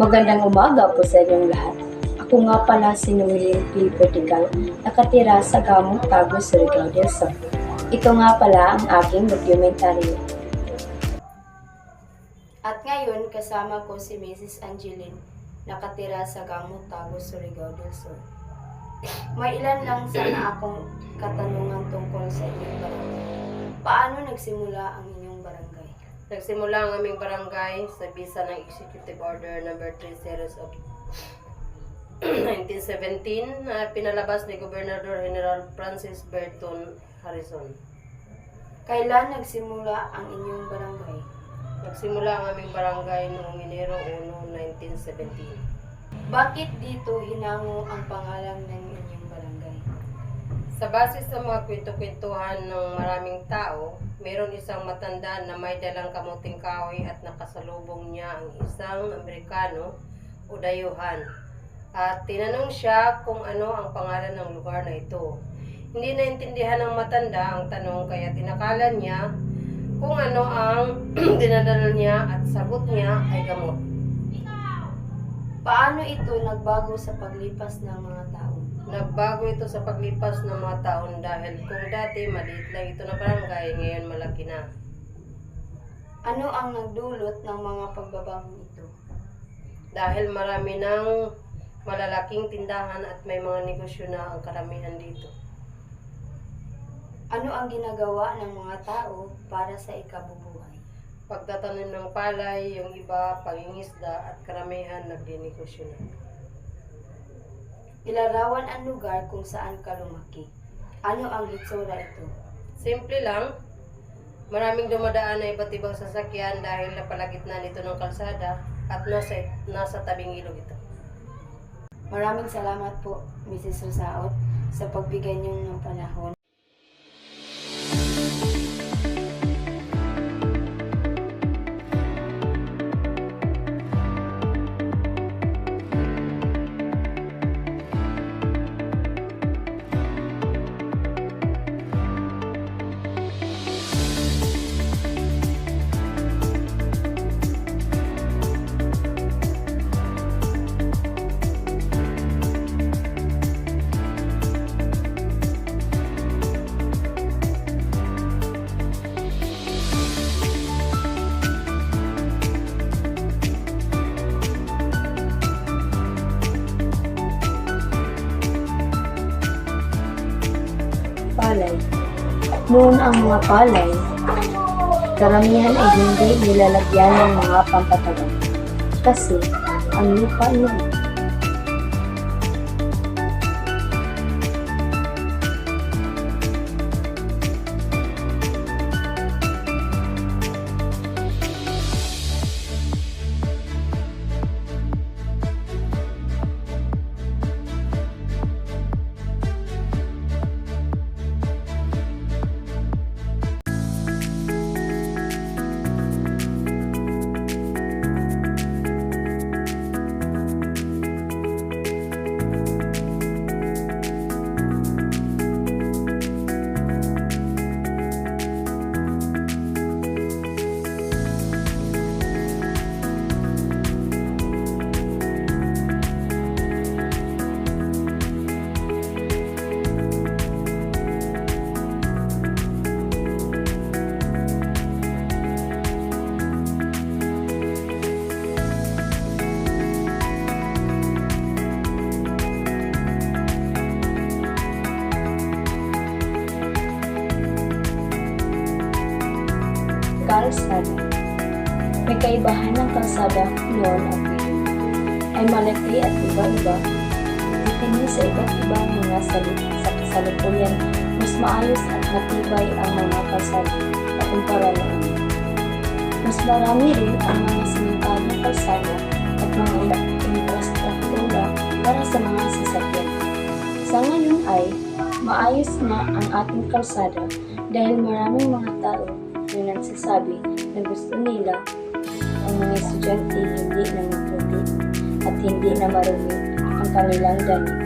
Magandang umaga po sa inyong lahat. Ako nga pala si Noeline P. Vertical, nakatira sa Gamong Tago, Surigao del Sur. Ito nga pala ang aking dokumentaryo. At ngayon, kasama ko si Mrs. Angeline, nakatira sa Gamong Tago, Surigao del Sur. May ilan lang sana akong katanungan tungkol sa inyong barangay. Paano nagsimula ang inyong barangay? Nagsimula ang aming barangay sa bisa ng Executive Order number 3 series of 1917 na pinalabas ni Gobernador General Francis Berton Harrison. Kailan nagsimula ang inyong barangay? Nagsimula ang aming barangay noong Enero 1, 1917. Bakit dito hinango ang pangalan ng inyong barangay? Sa base sa mga kwento-kwentuhan ng maraming tao, mayroon isang matanda na may dalang kamuting kahoy at nakasalubong niya ang isang Amerikano o dayuhan. At tinanong siya kung ano ang pangalan ng lugar na ito. Hindi naintindihan ng matanda ang tanong kaya tinakalan niya kung ano ang dinadala niya at sagot niya ay gamot. Paano ito nagbago sa paglipas ng mga tao? Nagbago ito sa paglipas ng mga taon dahil kung dati maliit lang ito na barangay, ngayon malaki na. Ano ang nagdulot ng mga pagbabago ito? Dahil marami ng malalaking tindahan at may mga negosyo na ang karamihan dito. Ano ang ginagawa ng mga tao para sa ikabubuhay? Pagtatanim ng palay, yung iba, pangingisda at karamihan nagdinegosyo na. Ilarawan ang lugar kung saan ka lumaki. Ano ang itsura ito? Simple lang, maraming dumadaan na iba't ibang sasakyan dahil napalagitnaan ito ng kalsada at nasa tabing ilog ito. Maraming salamat po, Mrs. Rosaot, sa pagbigay niyo ng panahon. Palay. Noon ang mga palay, karamihan ay hindi nilalagyan ng mga pampatagal kasi ang lupa nila. Kalsada. May kaibahan ng kalsada noon at ngayon ay malaki at iba-iba. Depende sa iba't ibang mga sa kasalukuyan, mas maayos at matibay ang mga kalsada kumpara noon. Mas marami rin ang mga simentadong kalsada at mga infrastruktura para sa mga sasakyan. Sa ngayon ay maayos na ang ating kalsada dahil maraming mga tao na nagsasabi na gusto nila ang mga estudyante hindi na maputi at hindi na marumi ang kanilang damit.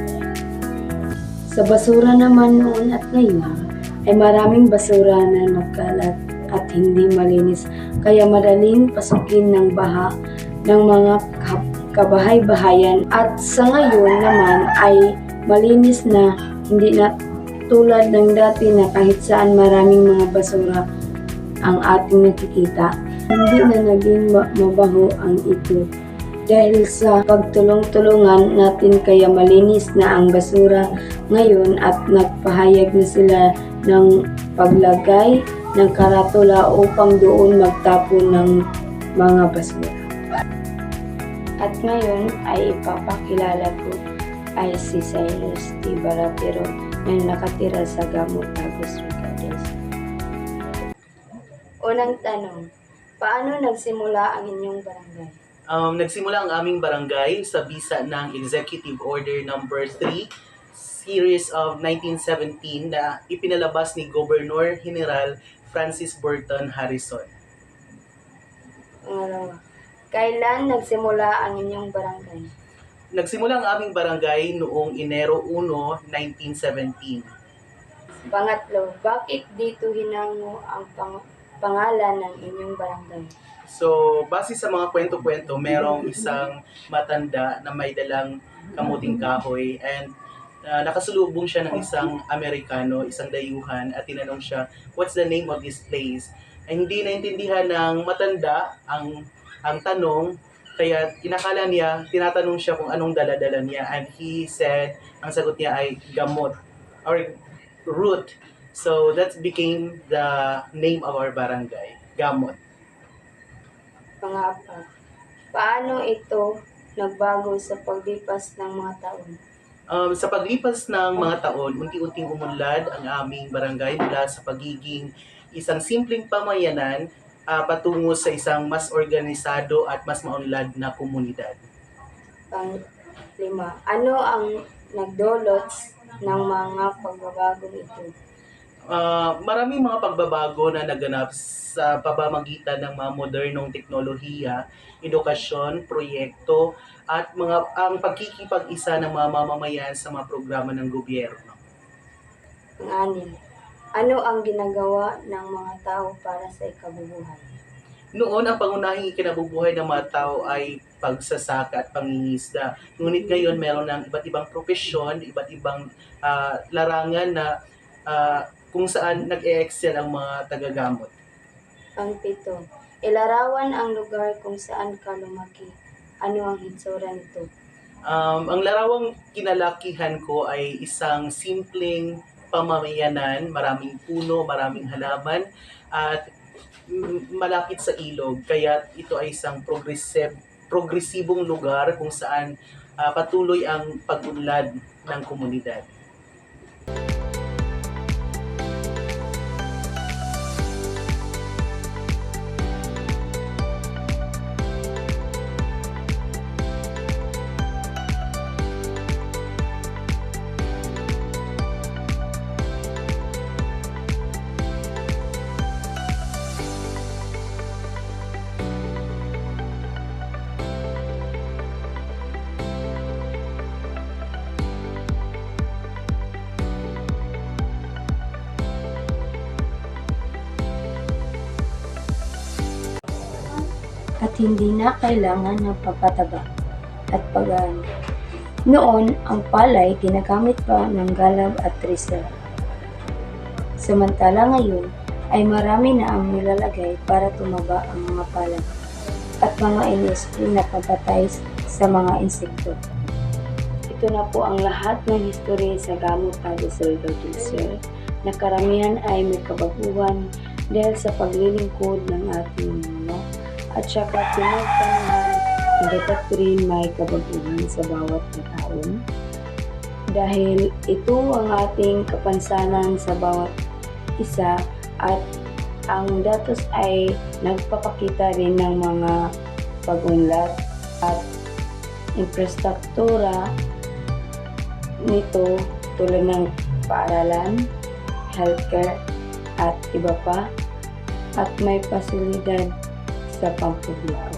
Sa basura naman noon at ngayon ay maraming basura na nagkalat at hindi malinis kaya madaling pasukin ng baha ng mga kabahay-bahayan at sa ngayon naman ay malinis na, hindi na tulad ng dati na kahit saan maraming mga basura ang ating nakikita. Hindi na naging mabaho ang ito dahil sa pagtulong-tulungan natin kaya malinis na ang basura ngayon at nagpahayag na sila ng paglagay ng karatula upang doon magtapon ng mga basura. At ngayon ay ipapakilala ko ay si Cyrus T. Baratero na nakatira sa Gamot, Tagus, Ricardes. Unang tanong, paano nagsimula ang inyong barangay? Nagsimula ang aming barangay sa bisa ng Executive Order Number 3, Series of 1917 na ipinalabas ni Governor General Francis Burton Harrison. Pangalawa, kailan nagsimula ang inyong barangay? Nagsimula ang aming barangay noong Enero 1, 1917. Pangatlo, bakit dito hinango ang pangalan ng inyong barangay? So, base sa mga kwento-kwento, merong isang matanda na may dalang kamuting kahoy and nakasulubong siya ng isang Amerikano, isang dayuhan at tinanong siya, what's the name of this place? Ay hindi naintindihan ng matanda ang tanong, kaya inakala niya, tinatanong siya kung anong dala-dala niya and he said, ang sagot niya ay gamot or root. So that became the name of our barangay, Gamot. Pang-apat, paano ito nagbago sa paglipas ng mga taon? Sa paglipas ng mga taon, unti-unting umunlad ang aming barangay mula sa pagiging isang simpleng pamayanan patungo sa isang mas organisado at mas maunlad na komunidad. Pang-lima, ano ang nagdulot ng mga pagbabagong ito? Maraming mga pagbabago na naganap sa pamamagitan ng mga modernong teknolohiya, edukasyon, proyekto, at ang pagkikipag-isa ng mga mamamayan sa mga programa ng gobyerno. Pang-anim, ano ang ginagawa ng mga tao para sa ikabubuhay? Noon, ang pangunahing ikinabubuhay ng mga tao ay pagsasaka at pangingisda. Ngunit ngayon, meron ng iba't ibang propesyon, iba't ibang larangan na kung saan nag-e-excel ang mga tagagamot. Pang-pito, ilarawan ang lugar kung saan ka lumaki. Ano ang hitsura nito? Ang larawang kinalakihan ko ay isang simpleng pamamayanan, maraming puno, maraming halaman, at malapit sa ilog. Kaya ito ay isang progresibong lugar kung saan patuloy ang pag-unlad ng komunidad. At hindi na kailangan ng pagpataba at pag-aano. Noon, ang palay ginagamit pa ng galab at trisel. Samantala ngayon, ay marami na ang nilalagay para tumaba ang mga palay at mga inispray na pampatay sa mga insekto. Ito na po ang lahat ng history sa Gamot, Tagus, Ricardes, na karamihan ay may kabaguhan dahil sa paglilingkod ng ating mga at saka tinagtanuhan dapat rin may kabaguhan sa bawat taon dahil ito ang ating kapansanan sa bawat isa at ang datos ay nagpapakita rin ng mga pag-unlad at infrastruktura nito tulad ng paaralan, healthcare at iba pa at may pasilidad sa pampubliko.